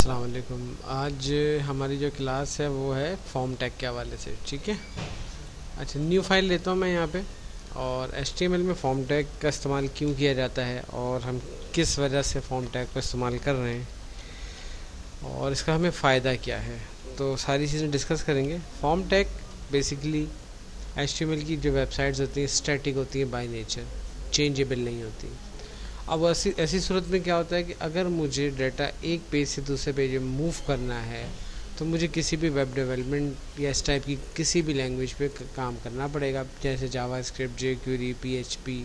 अस्सलाम वालेकुम। आज हमारी जो क्लास है वो है फॉर्म टैग के हवाले से। ठीक है। अच्छा, न्यू फाइल लेता हूँ मैं यहाँ पे, और HTML में फॉर्म टैग का इस्तेमाल क्यों किया जाता है और हम किस वजह से फॉर्म टैग का इस्तेमाल कर रहे हैं और इसका हमें फ़ायदा क्या है, तो सारी चीज़ें डिस्कस करेंगे। फॉर्म टैग बेसिकली HTML की जो वेबसाइट्स होती हैं स्टैटिक होती हैं बाय नेचर, चेंजेबल नहीं होती। अब ऐसी ऐसी सूरत में क्या होता है कि अगर मुझे डाटा एक पेज से दूसरे पेज में मूव करना है तो मुझे किसी भी वेब डेवलपमेंट या इस टाइप की किसी भी लैंग्वेज पे काम करना पड़ेगा, जैसे जावा स्क्रिप्ट, jQuery, PHP,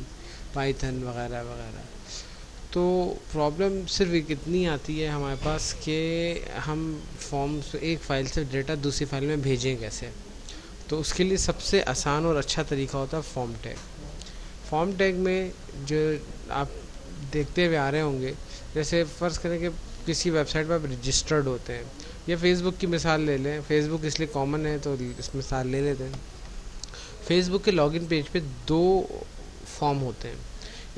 पाइथन वगैरह वगैरह। तो प्रॉब्लम सिर्फ एक इतनी आती है हमारे पास कि हम फॉर्म से एक फ़ाइल से डाटा दूसरी फाइल में भेजें कैसे। तो उसके लिए सबसे आसान और अच्छा तरीका होता है फॉर्म टैग। फॉर्म टैग में जो आप देखते हुए आ रहे होंगे, जैसे फ़र्ज़ करें कि किसी वेबसाइट पर आप रजिस्टर्ड होते हैं, या फेसबुक की मिसाल ले लें। फेसबुक इसलिए कॉमन है तो इस मिसाल ले लेते हैं। फेसबुक के लॉगिन पेज पे दो फॉर्म होते हैं।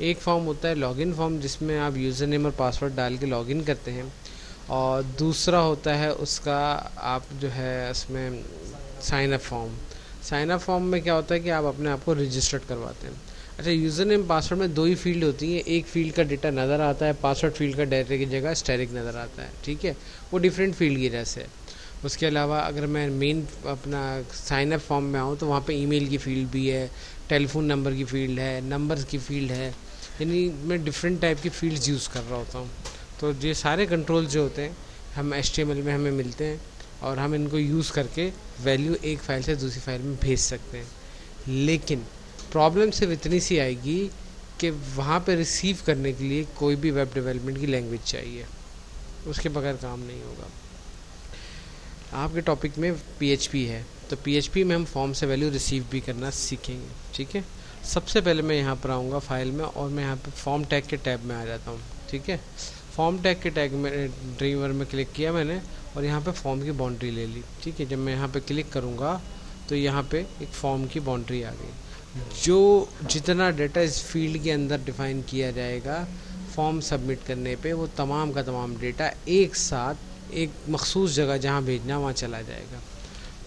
एक फॉर्म होता है लॉगिन फॉर्म, जिसमें आप यूज़र नेम और पासवर्ड डाल के लॉगिन करते हैं, और दूसरा होता है उसका आप जो है उसमें sign up form. Sign up form में क्या होता है कि आप अपने आप को रजिस्टर्ड करवाते हैं। अच्छा, यूज़र नेम पासवर्ड में दो ही फील्ड होती हैं। एक फील्ड का डेटा नज़र आता है, पासवर्ड फील्ड का डाटा की जगह स्टैटिक नज़र आता है। ठीक है, वो डिफरेंट फील्ड की जैसे है। उसके अलावा अगर मैं मेन अपना साइन अप फॉर्म में आऊँ तो वहाँ पे ईमेल की फ़ील्ड भी है, टेलीफोन नंबर की फ़ील्ड है, नंबर्स की फ़ील्ड है, यानी मैं डिफरेंट टाइप की फ़ील्ड्स यूज़ कर रहा होता हूँ। तो ये सारे कंट्रोल जो होते हैं हम HTML में हमें मिलते हैं, और हम इनको यूज़ करके वैल्यू एक फ़ाइल से दूसरी फाइल में भेज सकते हैं। लेकिन प्रॉब्लम सिर्फ इतनी सी आएगी कि वहाँ पे रिसीव करने के लिए कोई भी वेब डेवलपमेंट की लैंग्वेज चाहिए, उसके बगैर काम नहीं होगा। आपके टॉपिक में PHP है, तो PHP में हम फॉर्म से वैल्यू रिसीव भी करना सीखेंगे। ठीक है। सबसे पहले मैं यहाँ पर आऊँगा फाइल में, और मैं यहाँ पे फॉर्म टैग के टैब में आ जाता हूँ। ठीक है। फॉर्म टैग के टैग में ड्रीमर में क्लिक किया मैंने, और यहाँ पे फॉर्म की बाउंड्री ले ली। ठीक है। जब मैं यहाँ पे क्लिक करूँगा तो यहाँ पे एक फॉर्म की बाउंड्री आ गई। जो जितना डाटा इस फील्ड के अंदर डिफ़ाइन किया जाएगा फॉर्म सबमिट करने पे, वो तमाम का तमाम डेटा एक साथ एक मखसूस जगह जहाँ भेजना वहाँ चला जाएगा।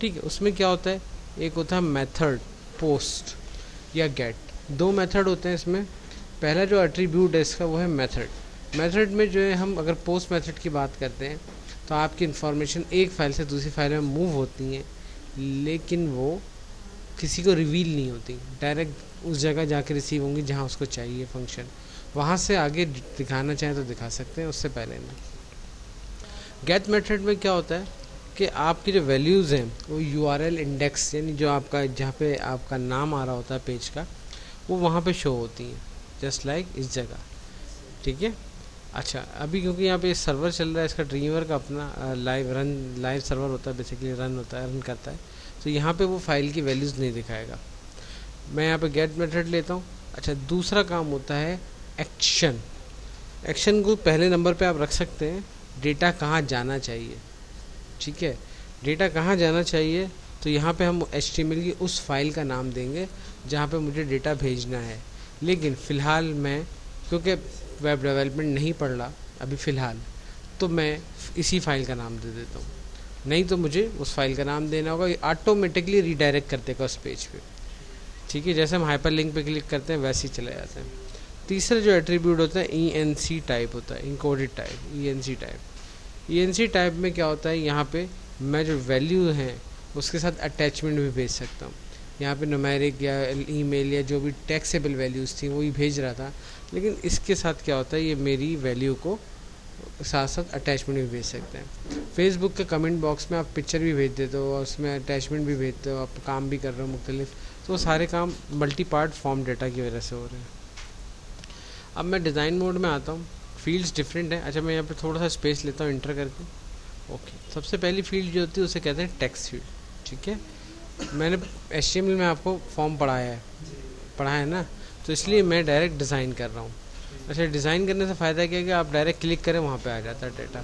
ठीक है। उसमें क्या होता है, एक होता है मेथड पोस्ट या गेट। दो मेथड होते हैं इसमें। पहला जो एट्रीब्यूट है इसका वो है मेथड। मेथड में जो है हम अगर पोस्ट मेथड की बात करते हैं तो आपकी इन्फॉर्मेशन एक फ़ाइल से दूसरी फाइल में मूव होती हैं, लेकिन वो किसी को रिवील नहीं होती, डायरेक्ट उस जगह जाके रिसीव होंगी जहाँ उसको चाहिए फंक्शन। वहाँ से आगे दिखाना चाहें तो दिखा सकते हैं, उससे पहले नहीं। गेट मेथड में क्या होता है कि आपकी जो वैल्यूज़ हैं वो URL इंडेक्स, यानी जो आपका जहाँ पे आपका नाम आ रहा होता है पेज का, वो वहाँ पे शो होती हैं, जस्ट लाइक इस जगह। ठीक है। अच्छा, अभी क्योंकि यहाँ पे सर्वर चल रहा है इसका, ड्रीमर का अपना लाइव सर्वर होता है, बेसिकली रन करता है, तो यहाँ पे वो फाइल की वैल्यूज़ नहीं दिखाएगा। मैं यहाँ पे गेट मेथड लेता हूँ। अच्छा, दूसरा काम होता है एक्शन। एक्शन को पहले नंबर पे आप रख सकते हैं, डेटा कहाँ जाना चाहिए। ठीक है। डेटा कहाँ जाना चाहिए, तो यहाँ पे हम HTML की उस फाइल का नाम देंगे जहाँ पे मुझे डेटा भेजना है। लेकिन फ़िलहाल मैं, क्योंकि वेब डेवलपमेंट नहीं पढ़ रहा अभी फ़िलहाल, तो मैं इसी फाइल का नाम दे देता हूँ। नहीं तो मुझे उस फाइल का नाम देना होगा, ये ऑटोमेटिकली रीडायरेक्ट कर देगा उस पेज पे। ठीक है। जैसे हम हाइपर लिंक पे क्लिक करते हैं वैसे ही चले जाते हैं। तीसरा जो एट्रीब्यूट होता है ENC टाइप होता है, encoded type, ENC type. ENC type में क्या होता है, यहाँ पे मैं जो वैल्यू हैं उसके साथ अटैचमेंट भी भेज सकता हूँ। यहाँ पे न्यूमेरिक या ईमेल या जो भी टैक्सेबल वैल्यूज़ थी वही भेज रहा था, लेकिन इसके साथ क्या होता है, ये मेरी वैल्यू को साथ साथ अटैचमेंट भी भेज सकते हैं। फेसबुक के कमेंट बॉक्स में आप पिक्चर भी भेज देते हो और उसमें अटैचमेंट भी भेजते हो, आप काम भी कर रहे हो मुख्तलिफ, तो सारे काम मल्टी पार्ट फॉर्म डेटा की वजह से हो रहे हैं। अब मैं डिज़ाइन मोड में आता हूँ। फील्ड्स डिफरेंट है। अच्छा, मैं यहाँ पे थोड़ा सा स्पेस लेता हूँ इंटर करके। ओके, सबसे पहली फील्ड जो होती है उसे कहते हैं टेक्स्ट फील्ड। ठीक है। मैंने HTML में आपको फॉर्म पढ़ाया है ना, तो इसलिए मैं डायरेक्ट डिज़ाइन कर रहा हूँ। अच्छा, डिज़ाइन करने से फ़ायदा क्या है कि आप डायरेक्ट क्लिक करें वहाँ पे आ जाता है डेटा।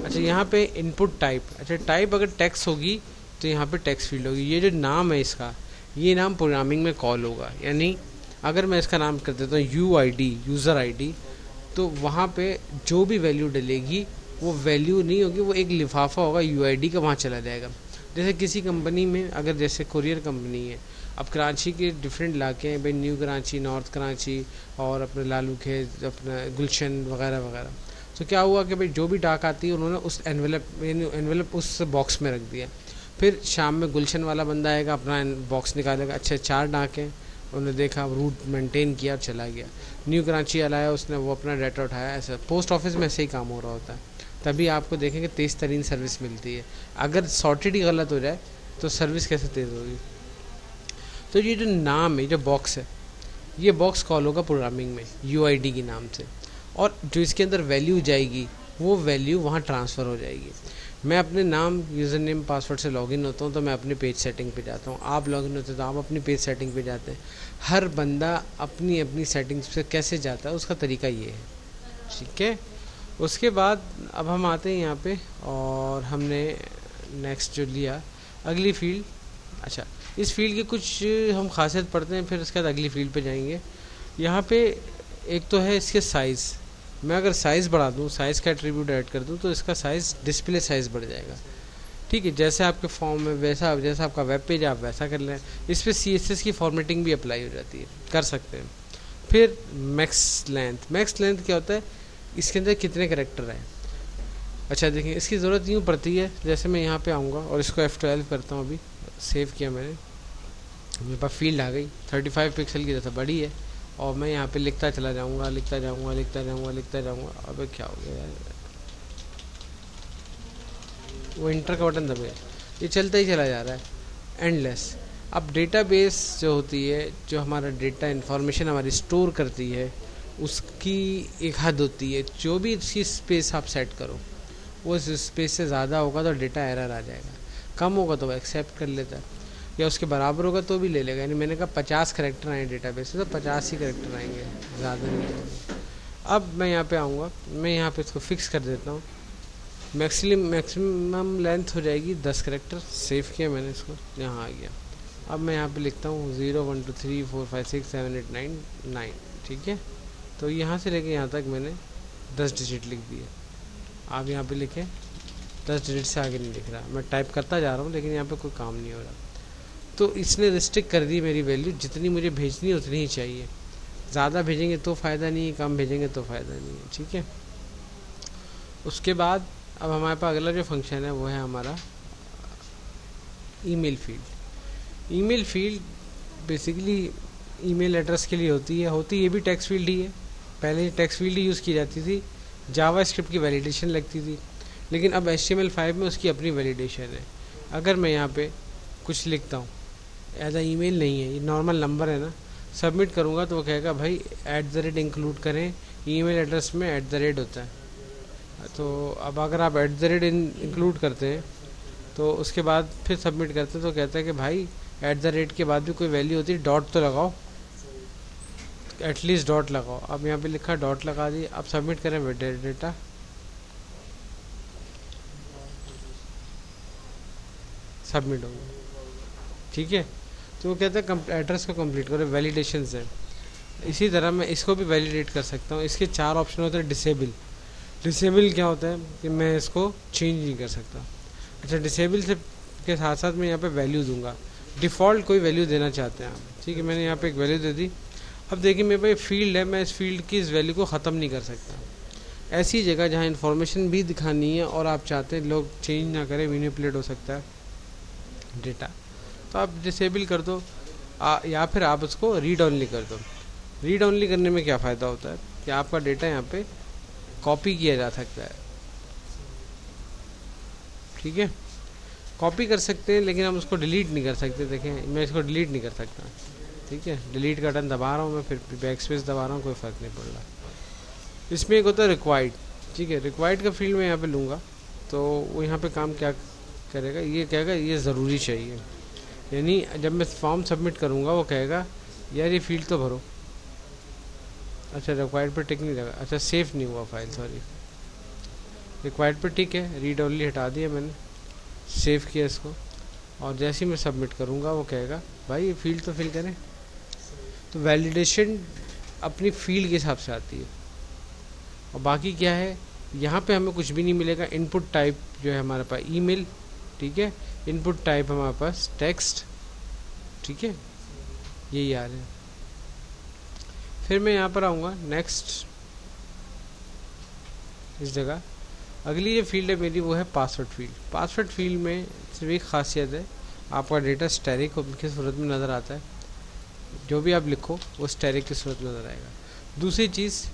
अच्छा, यहाँ पे इनपुट टाइप। अच्छा, टाइप अगर टेक्स्ट होगी तो यहाँ पे टेक्स्ट फील्ड होगी। ये जो नाम है इसका, ये नाम प्रोग्रामिंग में कॉल होगा, यानी अगर मैं इसका नाम कर देता हूँ UID, यूज़र ID, तो वहाँ पे जो भी वैल्यू डलेगी वो वैल्यू नहीं होगी, वो एक लिफाफा होगा यूआईडी का, वहाँ चला जाएगा। जैसे किसी कंपनी में अगर जैसे कुरियर कंपनी है, अब कराची के डिफरेंट इलाके हैं भाई, न्यू कराची, नॉर्थ कराची और अपने लालू खेत, अपना गुलशन वगैरह वगैरह। तो क्या हुआ कि भाई जो भी डाक आती है उन्होंने उस एनवेलप उस बॉक्स में रख दिया। फिर शाम में गुलशन वाला बंदा आएगा, अपना बॉक्स निकालेगा, अच्छा 4 डाक हैं, उन्होंने देखा, रूट मेंटेन किया और चला गया। न्यू कराची वाला आया, उसने वो अपना डाटा उठाया। ऐसा पोस्ट ऑफिस में ऐसे ही काम हो रहा होता है। तभी आपको देखेंगे तेज़ तरीन सर्विस मिलती है। अगर सॉर्टेड ही गलत हो जाए तो सर्विस कैसे तेज़ होगी। तो ये जो नाम है, जो बॉक्स है, ये बॉक्स कॉल होगा प्रोग्रामिंग में यूआईडी के नाम से, और जो इसके अंदर वैल्यू जाएगी वो वैल्यू वहाँ ट्रांसफ़र हो जाएगी। मैं अपने नाम, यूज़र नेम, पासवर्ड से लॉगिन होता हूँ तो मैं अपनी पेज सेटिंग पे जाता हूँ, आप लॉगिन होते हैं तो आप अपनी पेज सेटिंग पे जाते हैं। हर बंदा अपनी अपनी सेटिंग्स पे कैसे जाता है उसका तरीका ये है, ठीक है। उसके बाद अब हम आते हैं यहाँ पे, और हमने नेक्स्ट जो लिया अगली फील्ड। अच्छा, इस फील्ड की कुछ हम खासियत पढ़ते हैं, फिर उसके बाद अगली फील्ड पे जाएंगे। यहाँ पे एक तो है इसके साइज़। मैं अगर साइज़ बढ़ा दूँ, साइज़ का एट्रीब्यूट ऐड कर दूँ तो इसका साइज़, डिस्प्ले साइज़ बढ़ जाएगा, ठीक है। जैसे आपके फॉर्म में वैसा, जैसा आपका वेब पेज आप वैसा कर लें। इस पर CSS की फॉर्मेटिंग भी अप्लाई हो जाती है, कर सकते हैं। फिर मैक्स लेंथ क्या होता है, इसके अंदर कितने कैरेक्टर हैं। अच्छा देखिए, इसकी ज़रूरत यूँ पड़ती है, जैसे मैं यहाँ पे आऊँगा और इसको F12 करता हूँ, अभी सेव किया मैंने, मेरे पास फील्ड आ गई 35 पिक्सल की, जैसा बड़ी है, और मैं यहाँ पे लिखता चला जाऊँगा, लिखता जाऊँगा, लिखता जाऊँगा, लिखता जाऊँगा। अबे क्या हो गया यार, वो इंटर का बटन दबे, ये चलता ही चला जा रहा है एंडलेस। अब डेटाबेस जो होती है, जो हमारा डेटा इन्फॉर्मेशन हमारी स्टोर करती है, उसकी एक हद होती है। जो भी इसकी स्पेस आप सेट करो, वो स्पेस से ज़्यादा होगा तो डेटा एरर आ जाएगा, कम होगा तो वो एक्सेप्ट कर लेता है, या उसके बराबर होगा तो भी ले लेगा। यानी मैंने कहा 50 करैक्टर आए डेटाबेस से, तो 50 ही करैक्टर आएंगे, ज़्यादा नहीं आएंगे। अब मैं यहाँ पे आऊँगा, मैं यहाँ पे इसको फिक्स कर देता हूँ। मैक्सिमम लेंथ हो जाएगी 10 करैक्टर। सेव किया मैंने इसको, यहाँ आ गया। अब मैं यहाँ पे लिखता हूँ 0 1 2 3 4 5 6 7 8 9 9, ठीक है। तो यहाँ से लेके यहाँ तक मैंने 10 डिजिट लिख दिए। आप यहाँ पे लिखें, 10 डिजिट से आगे नहीं लिख रहा, मैं टाइप करता जा रहा हूँ लेकिन यहाँ पे कोई काम नहीं हो रहा। तो इसने रिस्ट्रिक्ट कर दी मेरी वैल्यू, जितनी मुझे भेजनी है उतनी ही चाहिए। ज़्यादा भेजेंगे तो फ़ायदा नहीं है, कम भेजेंगे तो फ़ायदा नहीं है, ठीक है। उसके बाद अब हमारे पास अगला जो फंक्शन है वो है हमारा email field. Email field basically email address के लिए होती ये भी टेक्स्ट फील्ड ही है। पहले टेक्स्ट फील्ड ही यूज़ की जाती थी, जावा स्क्रिप्ट की वैलिडेशन लगती थी, लेकिन अब HTML5 में उसकी अपनी वैलिडेशन है। अगर मैं यहाँ पे कुछ लिखता हूँ, एज ईमेल नहीं है, ये नॉर्मल नंबर है ना, सबमिट करूँगा तो वो कहेगा भाई @ इंक्लूड करें, ईमेल एड्रेस में @ होता है। तो अब अगर आप @ इंक्लूड करते हैं तो उसके बाद फिर सबमिट करते हैं तो कहता है कि भाई @ के बाद भी कोई वैल्यू होती है, डॉट तो लगाओ, एटलीस्ट डॉट लगाओ। अब यहाँ पे लिखा डॉट लगा दी। अब सबमिट करें डेटा, सबमिट हो गया, ठीक है। तो वो कहते हैं एड्रेस को कंप्लीट करो, वैलिडेशन से। इसी तरह मैं इसको भी वैलिडेट कर सकता हूँ। इसके 4 ऑप्शन होते हैं। डिसेबल क्या होता है कि मैं इसको चेंज नहीं कर सकता। अच्छा, डिसेबल से के साथ साथ मैं यहाँ पे वैल्यू दूंगा, डिफ़ॉल्ट कोई वैल्यू देना चाहते हैं आप, ठीक है। मैंने यहाँ पे एक वैल्यू दे दी। अब देखिए मेरे पास फील्ड है, मैं इस फील्ड की इस वैल्यू को ख़त्म नहीं कर सकता। ऐसी जगह जहाँ इन्फॉर्मेशन भी दिखानी है और आप चाहते हैं लोग चेंज ना करें, मैनिपुलेट हो सकता है डेटा, तो आप डिसेबल कर दो, या फिर आप उसको रीड ऑनली कर दो। रीड ऑनली करने में क्या फ़ायदा होता है कि आपका डेटा यहाँ पे कॉपी किया जा सकता है, ठीक है। कॉपी कर सकते हैं लेकिन हम उसको डिलीट नहीं कर सकते। देखें, मैं इसको डिलीट नहीं कर सकता, ठीक है। डिलीट का बटन दबा रहा हूँ मैं, फिर बैक स्पेस दबा रहा हूँ, कोई फ़र्क नहीं पड़ रहा। इसमें एक होता है रिक्वायर्ड, ठीक है। रिक्वायर्ड का फील्ड मैं यहाँ पे लूँगा तो वो यहाँ पे काम क्या करेगा, ये कहेगा ये ज़रूरी चाहिए। यानी जब मैं फॉर्म सबमिट करूँगा वो कहेगा यार ये फील्ड तो भरो। अच्छा, रिक्वायर्ड पर टिक नहीं लगा, अच्छा सेव नहीं हुआ फाइल, सॉरी। रिक्वायर्ड पर टिक है, रीड ओनली हटा दिया मैंने, सेव किया इसको, और जैसे ही मैं सबमिट करूँगा वो कहेगा भाई ये फील्ड तो फिल करें। तो वैलिडेशन अपनी फील्ड के हिसाब से आती है, और बाकी क्या है यहाँ पे हमें कुछ भी नहीं मिलेगा। इनपुट टाइप जो है हमारे पास ईमेल, ठीक है। इनपुट टाइप हमारे पास टेक्स्ट, ठीक है, यही आ रहा है। फिर मैं यहाँ पर आऊँगा नेक्स्ट, इस जगह अगली जो फील्ड है मेरी वो है पासवर्ड फील्ड। पासवर्ड फील्ड में सिर्फ एक खासियत है, आपका डेटा स्टैटिक की सूरत में नज़र आता है। जो भी आप लिखो वो स्टैटिक की सूरत में नज़र आएगा। दूसरी चीज़,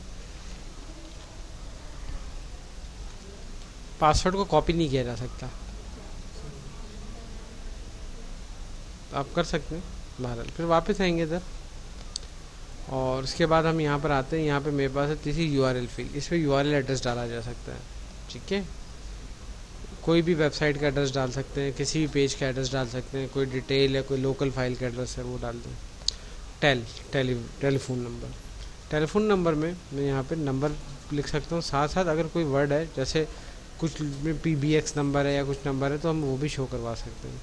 पासवर्ड को कॉपी नहीं किया जा सकता। तो आप कर सकते हैं बहरहाल। फिर वापस आएंगे इधर और उसके बाद हम यहाँ पर आते हैं। यहाँ पे मेरे पास है तीसरी URL फील्ड। इस पर URL एड्रेस डाला जा सकता है, ठीक है। कोई भी वेबसाइट का एड्रेस डाल सकते हैं, किसी भी पेज का एड्रेस डाल सकते हैं, कोई डिटेल है, कोई लोकल फाइल का एड्रेस है वो डाल दें। टेलीफोन नंबर, टेलीफोन नंबर में मैं यहाँ पे नंबर लिख सकता हूँ। साथ साथ अगर कोई वर्ड है, जैसे कुछ में PBX नंबर है या कुछ नंबर है, तो हम वो भी शो करवा सकते हैं।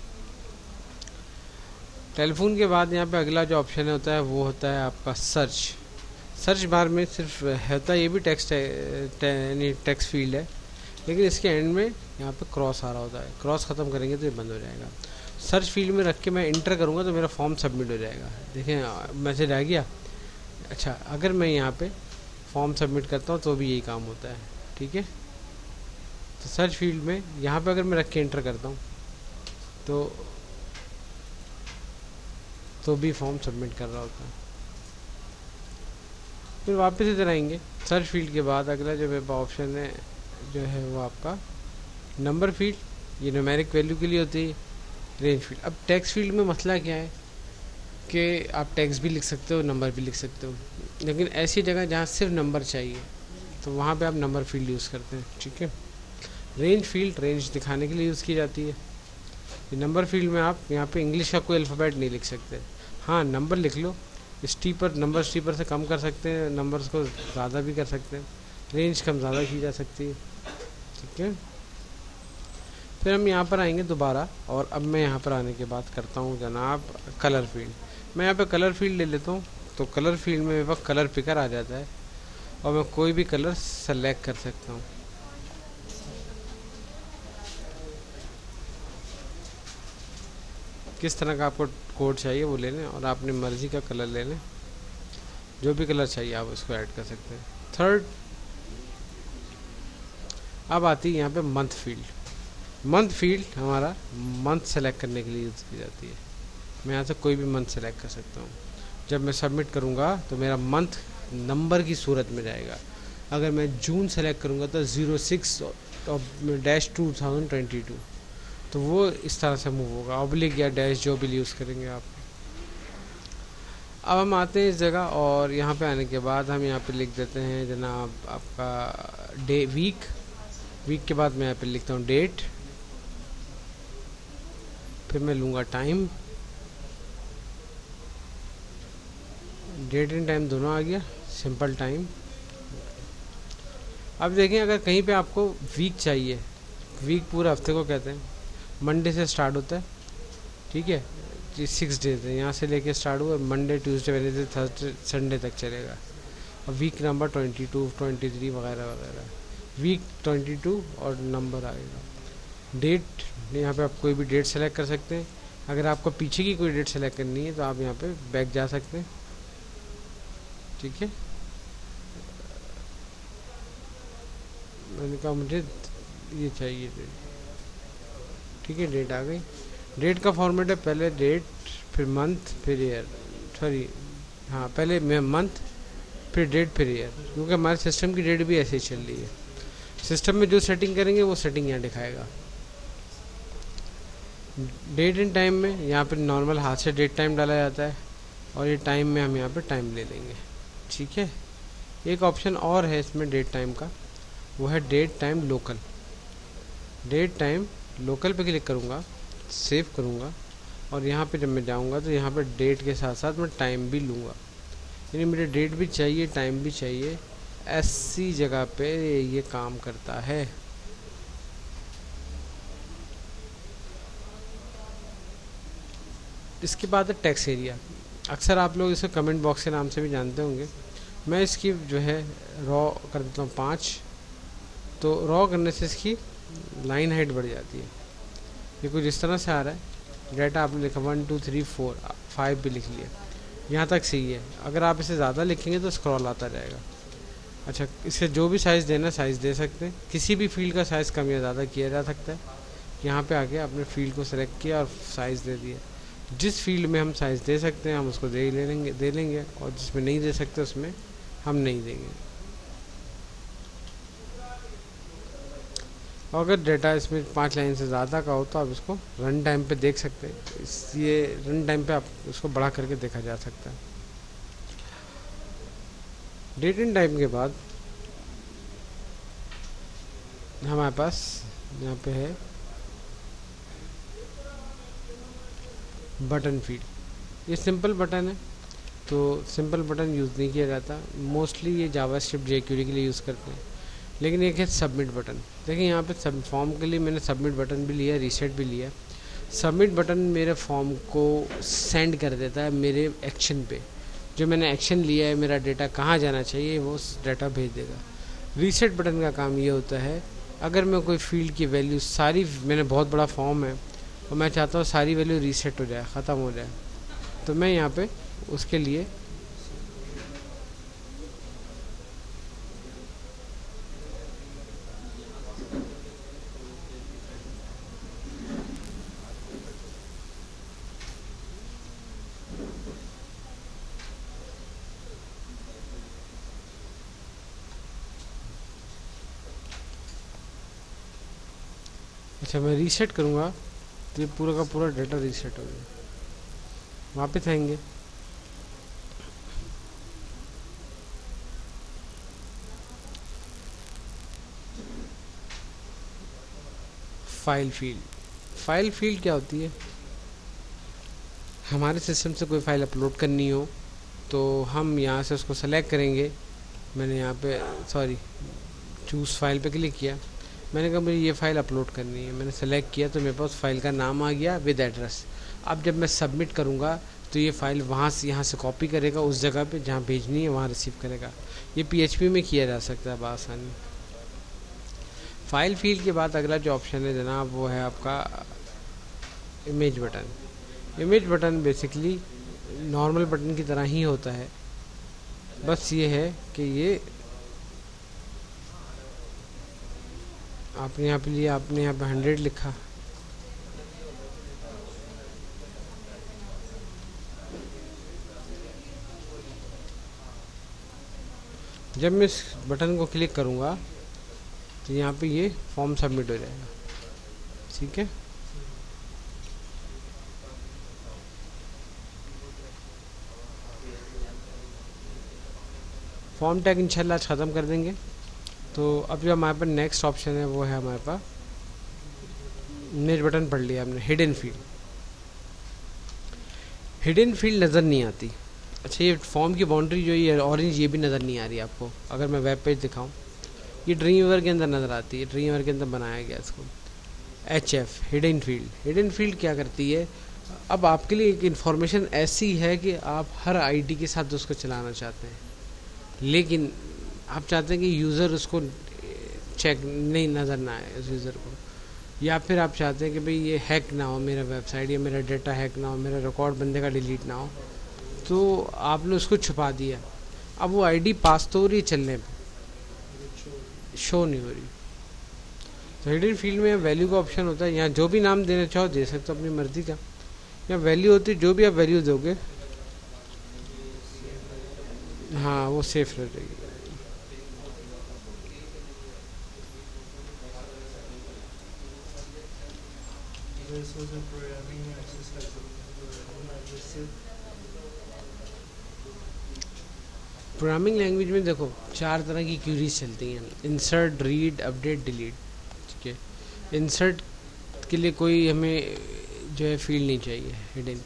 टेलीफोन के बाद यहाँ पे अगला जो ऑप्शन होता है वो होता है आपका सर्च। सर्च बार में सिर्फ होता है, ये भी टेक्स्ट है, टेक्स्ट फील्ड है, लेकिन इसके एंड में यहाँ पे क्रॉस आ रहा होता है। क्रॉस ख़त्म करेंगे तो ये बंद हो जाएगा। सर्च फील्ड में रख के मैं इंटर करूँगा तो मेरा फॉर्म सबमिट हो जाएगा। देखें मैसेज आ गया। अच्छा, अगर मैं यहाँ पे फॉर्म सबमिट करता हूँ तो भी यही काम होता है, ठीक है। तो सर्च फील्ड में यहाँ पे अगर मैं रख के इंटर करता हूँ तो भी फॉर्म सबमिट कर रहा होता है। फिर वापस इधर आएंगे। सर्च फील्ड के बाद अगला जो मेरे पास ऑप्शन है जो है वो आपका नंबर फील्ड, ये न्यूमेरिक वैल्यू के लिए होती है। रेंज फील्ड, अब टेक्स्ट फील्ड में मसला क्या है कि आप टेक्स्ट भी लिख सकते हो, नंबर भी लिख सकते हो, लेकिन ऐसी जगह जहाँ सिर्फ नंबर चाहिए तो वहाँ पे आप नंबर फील्ड यूज़ करते हैं, ठीक है। रेंज फील्ड रेंज दिखाने के लिए यूज़ की जाती है। नंबर फील्ड में आप यहाँ पे इंग्लिश का कोई अल्फ़ाबेट नहीं लिख सकते। हाँ, नंबर लिख लो, स्टीपर नंबर स्टीपर से कम कर सकते हैं, नंबर्स को ज़्यादा भी कर सकते हैं, रेंज कम ज़्यादा की जा सकती है, ठीक है। फिर हम यहाँ पर आएंगे दोबारा और अब मैं यहाँ पर आने के बाद करता हूँ जनाब कलर फील्ड। मैं यहाँ पे कलर फील्ड ले लेता हूँ। तो कलर फील्ड में मेरे पास कलर पिकर आ जाता है और मैं कोई भी कलर सेलेक्ट कर सकता हूँ। किस तरह का आपको कोड चाहिए वो ले लें और अपनी मर्ज़ी का कलर ले लें। जो भी कलर चाहिए आप उसको ऐड कर सकते हैं। थर्ड, अब आती है यहाँ पे मंथ फील्ड। मंथ फील्ड हमारा मंथ सेलेक्ट करने के लिए यूज़ की जाती है। मैं यहाँ से कोई भी मंथ सेलेक्ट कर सकता हूँ। जब मैं सबमिट करूँगा तो मेरा मंथ नंबर की सूरत में जाएगा। अगर मैं जून सेलेक्ट करूँगा तो 06-2022, तो वो इस तरह से मूव होगा, ऑब्लिक या डैश जो भी यूज़ करेंगे आप। अब हम आते हैं इस जगह और यहाँ पे आने के बाद हम यहाँ पे लिख देते हैं जनाब आपका वीक के बाद मैं यहाँ पे लिखता हूँ डेट, फिर मैं लूँगा टाइम, डेट एंड टाइम दोनों आ गया, सिंपल टाइम। अब देखें अगर कहीं पे आपको वीक चाहिए, वीक पूरे हफ्ते को कहते हैं, मंडे से स्टार्ट होता है, ठीक है, 6 डेज है, यहाँ से लेके स्टार्ट हुआ, Monday Tuesday Wednesday Thursday Sunday तक चलेगा। और वीक नंबर 22 23 वगैरह वगैरह, वीक 22 और नंबर आएगा। डेट, यहाँ पे आप कोई भी डेट सेलेक्ट कर सकते हैं। अगर आपको पीछे की कोई डेट सेलेक्ट करनी है तो आप यहाँ पे बैक जा सकते हैं, ठीक है। मैंने कहा मुझे ये चाहिए डेट, ठीक है, डेट आ गई। डेट का फॉर्मेट है पहले डेट, फिर मंथ, फिर ईयर, सॉरी हाँ पहले मंथ, फिर डेट, फिर ईयर, क्योंकि हमारे सिस्टम की डेट भी ऐसे ही चल रही है। सिस्टम में जो सेटिंग करेंगे वो सेटिंग यहाँ दिखाएगा। डेट एंड टाइम में यहाँ पे नॉर्मल हाथ से डेट टाइम डाला जाता है और ये टाइम में हम यहाँ पे टाइम ले लेंगे, ठीक है। एक ऑप्शन और है इसमें डेट टाइम का, वो है date time local. Date time local पे क्लिक करूँगा, सेव करूँगा और यहाँ पे जब मैं जाऊँगा तो यहाँ पे डेट के साथ साथ मैं टाइम भी लूँगा, यानी मुझे डेट भी चाहिए टाइम भी चाहिए। ऐसी जगह पे ये काम करता है। इसके बाद है टेक्स्ट एरिया। अक्सर आप लोग इसे कमेंट बॉक्स के नाम से भी जानते होंगे। मैं इसकी जो है रॉ कर देता हूँ 5, तो रॉ करने से इसकी लाइन हाइट बढ़ जाती है। ये कुछ इस तरह से आ रहा है, डाटा आपने लिखा 1 2 3 4 5 भी लिख लिया, यहाँ तक सही है। अगर आप इसे ज़्यादा लिखेंगे तो स्क्रॉल आता जाएगा। अच्छा, इसे जो भी साइज़ देना साइज़ दे सकते हैं, किसी भी फील्ड का साइज़ कम या ज़्यादा किया जा सकता है। यहाँ पे आके आपने फील्ड को सेलेक्ट किया और साइज़ दे दिया। जिस फील्ड में हम साइज़ दे सकते हैं हम उसको दे लेंगे, और जिसमें नहीं दे सकते उसमें हम नहीं देंगे। और अगर डेटा इसमें 5 लाइन से ज़्यादा का हो तो आप इसको रन टाइम पे देख सकते हैं। ये रन टाइम पे आप इसको बढ़ा करके देखा जा सकता है। डेट एंड टाइम के बाद हमारे पास यहाँ पे है बटन फील्ड। ये सिंपल बटन है, तो सिंपल बटन यूज़ नहीं किया जाता, मोस्टली ये जावास्क्रिप्ट jQuery के लिए यूज़ करते हैं। लेकिन एक है सबमिट बटन। देखिए यहाँ पे सब फॉर्म के लिए मैंने सबमिट बटन भी लिया, रीसेट भी लिया। सबमिट बटन मेरे फॉर्म को सेंड कर देता है मेरे एक्शन पे, जो मैंने एक्शन लिया है, मेरा डेटा कहाँ जाना चाहिए वो डाटा भेज देगा। रीसेट बटन का काम ये होता है, अगर मैं कोई फील्ड की वैल्यू सारी, मैंने बहुत बड़ा फॉर्म है और मैं चाहता हूँ सारी वैल्यू रीसेट हो जाए, ख़त्म हो जाए, तो मैं यहाँ पे उसके लिए अच्छा मैं रीसेट करूँगा तो ये पूरा का पूरा डाटा रीसेट हो गया। वापस आएंगे, फाइल फील्ड क्या होती है, हमारे सिस्टम से कोई फाइल अपलोड करनी हो तो हम यहाँ से उसको सेलेक्ट करेंगे। मैंने यहाँ पे चूज़ फाइल पे क्लिक किया, मैंने कहा मुझे ये फ़ाइल अपलोड करनी है, मैंने सेलेक्ट किया तो मेरे पास फाइल का नाम आ गया विद एड्रेस। अब जब मैं सबमिट करूँगा तो ये फ़ाइल यहाँ से कॉपी करेगा, उस जगह पे जहाँ भेजनी है वहाँ रिसीव करेगा। ये PHP में किया जा सकता है बआसानी। फाइल फील्ड के बाद अगला जो ऑप्शन है जनाब वो है आपका image button. Image button basically normal button की तरह ही होता है, बस ये है कि ये आपने यहाँ पे लिया, आपने यहाँ पे 100 लिखा, जब मैं इस बटन को क्लिक करूँगा तो यहाँ पे ये फॉर्म सबमिट हो जाएगा। ठीक है, फॉर्म टैग इंशाल्लाह आज ख़त्म कर देंगे। तो अब जो हमारे पास नेक्स्ट ऑप्शन है वो है हमारे पास, इमेज बटन पढ़ लिया हमने, हिडन फील्ड। हिडन फील्ड नज़र नहीं आती। अच्छा, ये फॉर्म की बाउंड्री जो ये ऑरेंज, ये भी नज़र नहीं आ रही आपको। अगर मैं वेब पेज दिखाऊं, ये ड्रीमवीवर के अंदर नज़र आती है, ड्रीमवीवर के अंदर बनाया गया इसको। HF hidden field. Hidden field क्या करती है, अब आपके लिए एक इन्फॉर्मेशन ऐसी है कि आप हर आईडी के साथ उसको चलाना चाहते हैं, लेकिन आप चाहते हैं कि यूज़र उसको चेक नहीं, नज़र ना आए उस यूज़र को, या फिर आप चाहते हैं कि भाई ये हैक ना हो मेरा वेबसाइट, या मेरा डेटा हैक ना हो, मेरा रिकॉर्ड बंदे का डिलीट ना हो, तो आपने उसको छुपा दिया। अब वो आईडी पास तो हो रही है चलने पे, शो नहीं हो रही। तो हिडन फील्ड में वैल्यू का ऑप्शन होता है, यहाँ जो भी नाम देना चाहो दे सकते हो अपनी मर्ज़ी का। यहाँ वैल्यू होती है, जो भी आप वैल्यू दोगे हाँ वो सेफ रह जाएगी। प्रोग्रामिंग लैंग्वेज में देखो 4 तरह की क्यूरीज चलती हैं, इंसर्ट, रीड, अपडेट, डिलीट। ठीक है, इंसर्ट के लिए कोई हमें जो है फील्ड नहीं चाहिए हिडन,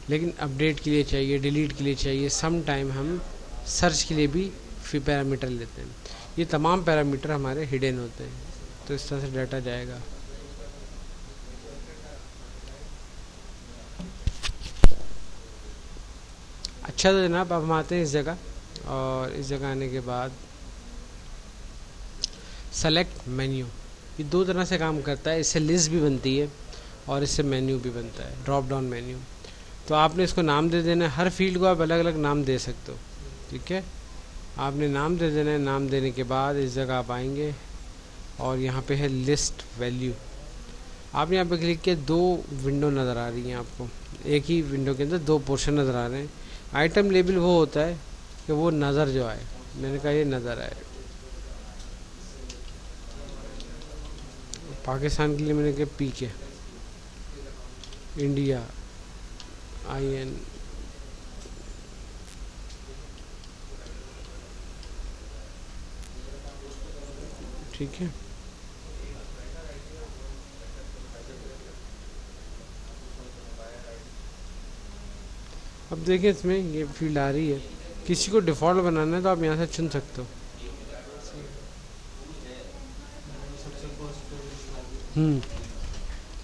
लेकिन अपडेट के लिए चाहिए, डिलीट के लिए चाहिए। सम टाइम हम सर्च के लिए भी पैरामीटर लेते हैं। ये तमाम पैरामीटर हमारे हिडन होते हैं, तो इस तरह से डाटा जाएगा। अच्छा तो जनाब अब हम आते हैं इस जगह, और इस जगह आने के बाद सेलेक्ट मेन्यू, ये दो तरह से काम करता है। इससे लिस्ट भी बनती है और इससे मेन्यू भी बनता है, ड्रॉप डाउन मेन्यू। तो आपने इसको नाम दे देना है, हर फील्ड को आप अलग अलग नाम दे सकते हो, ठीक है। आपने नाम दे देना है, नाम देने के बाद इस जगह आप आएंगे और यहाँ पे है लिस्ट वैल्यू। आपने यहाँ पे क्लिक किया, दो विंडो नज़र आ रही हैं आपको, एक ही विंडो के अंदर दो पोर्शन नज़र आ रहे हैं। आइटम लेबल वो होता है कि वो नज़र जो आए, मैंने कहा ये नज़र आए। पाकिस्तान के लिए मैंने कहा PK, इंडिया IN, ठीक है। अब देखिए इसमें ये फील्ड आ रही है, किसी को डिफ़ॉल्ट बनाना है तो आप यहाँ से चुन सकते हो।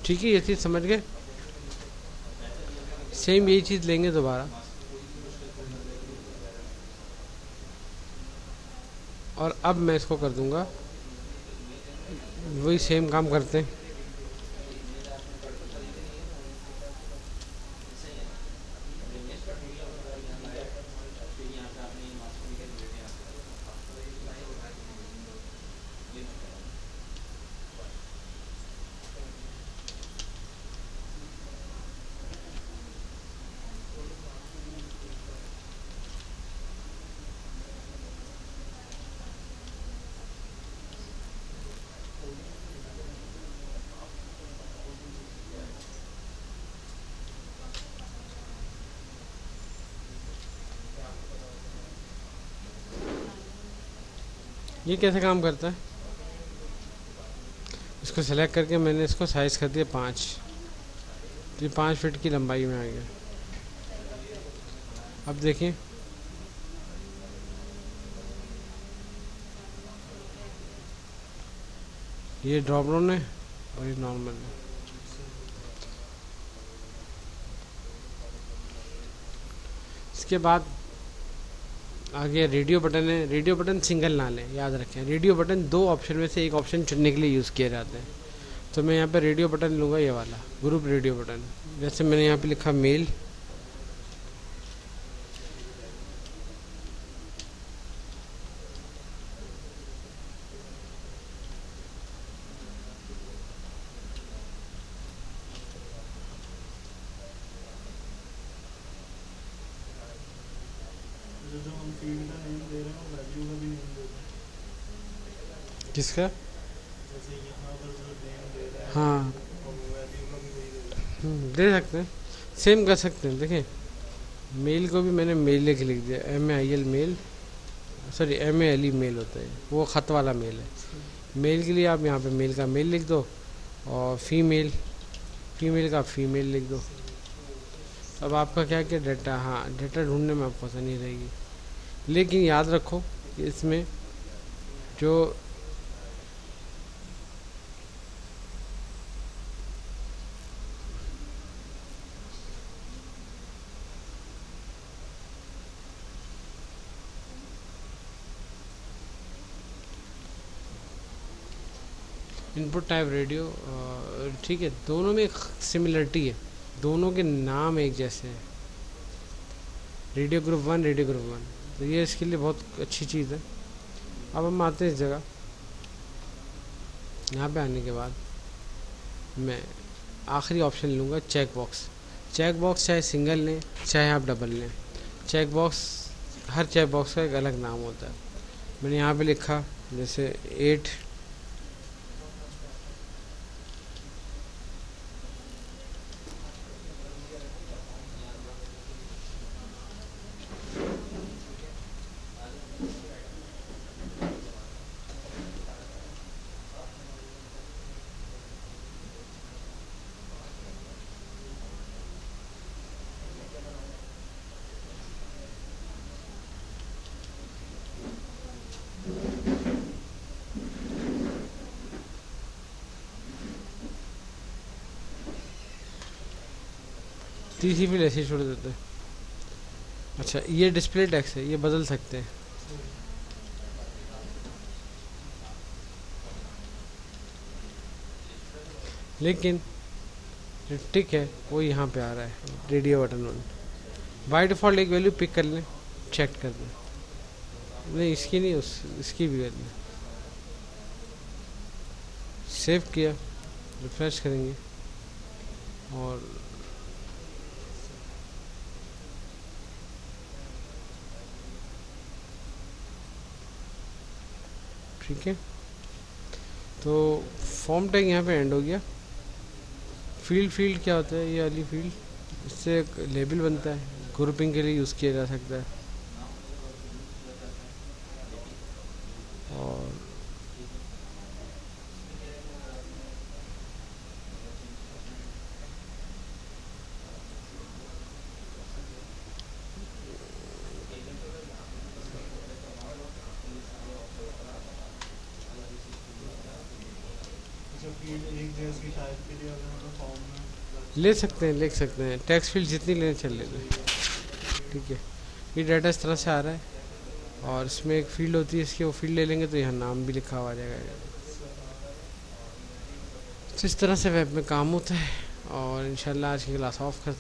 ठीक है, ये चीज़ समझ गए। सेम यही चीज़ लेंगे दोबारा, और अब मैं इसको कर दूंगा, वही सेम काम करते हैं। ये कैसे काम करता है, इसको सेलेक्ट करके मैंने इसको साइज़ कर दिया 5, तो ये 5 फीट की लंबाई में आ गया। अब देखिए ये ड्रॉप डाउन है और ये नॉर्मल है। इसके बाद आगे रेडियो बटन है। रेडियो बटन सिंगल ना लें, याद रखें, रेडियो बटन दो ऑप्शन में से एक ऑप्शन चुनने के लिए यूज़ किए जाते हैं। तो मैं यहाँ पे रेडियो बटन लूँगा, ये वाला ग्रुप रेडियो बटन। जैसे मैंने यहाँ पे लिखा मेल, जो हम फील्ड का नेम दे रहे हैं वैल्यू का भी नेम दे रहे हैं, किसका, जैसे यहाँ पर जो नेम दे रहे हैं हाँ और वैल्यू का भी वही दे रहे हैं। दे सकते हैं, सेम कर सकते हैं। देखिए मेल को भी मैंने मेल लिख दिया, MAIL mail, sorry MALE male होता है, वो ख़त वाला मेल है। मेल के लिए आप यहाँ पे मेल का मेल लिख दो, और फीमेल का फीमेल लिख दो। अब आपका क्या क्या डाटा, हाँ डाटा ढूंढने में आपको आसानी रहेगी। लेकिन याद रखो कि इसमें जो इनपुट टाइप रेडियो, ठीक है, दोनों में एक सिमिलरिटी है, दोनों के नाम एक जैसे हैं, रेडियो ग्रुप 1 रेडियो ग्रुप 1, तो ये इसके लिए बहुत अच्छी चीज़ है। अब हम आते हैं इस जगह, यहाँ पे आने के बाद मैं आखिरी ऑप्शन लूँगा चेक बॉक्स। चेक बॉक्स चाहे सिंगल लें चाहे आप डबल लें, चेक बॉक्स, हर चेक बॉक्स का एक अलग नाम होता है। मैंने यहाँ पे लिखा जैसे 8, तीसरी फिर ऐसे ही छोड़ देते हैं। अच्छा ये डिस्प्ले टेक्स्ट है, ये बदल सकते हैं। लेकिन जो टिक है वो यहाँ पे आ रहा है, radio button on. By default एक वैल्यू पिक कर लें, चेक कर लें, नहीं इसकी नहीं, इसकी भी वैल्यू सेव किया, रिफ्रेश करेंगे और ठीक है। तो फॉर्म टैग यहाँ पे एंड हो गया। फील्ड क्या होता है, ये वाली फील्ड, इससे एक लेबल बनता है, ग्रुपिंग के लिए यूज़ किया जा सकता है। और अच्छा फील्ड एक जैसी टाइप के लिए अगर हमें फॉर्म में ले सकते हैं टेक्स्ट फील्ड जितनी लेने चल लेते हैं, ठीक है। ये डाटा इस तरह से आ रहा है और इसमें एक फील्ड होती है, इसकी वो फील्ड ले लेंगे तो यहाँ नाम भी लिखा हुआ आ जाएगा। तो इस तरह से वेब में काम होता है। और इंशाल्लाह आज की क्लास ऑफ करते हैं।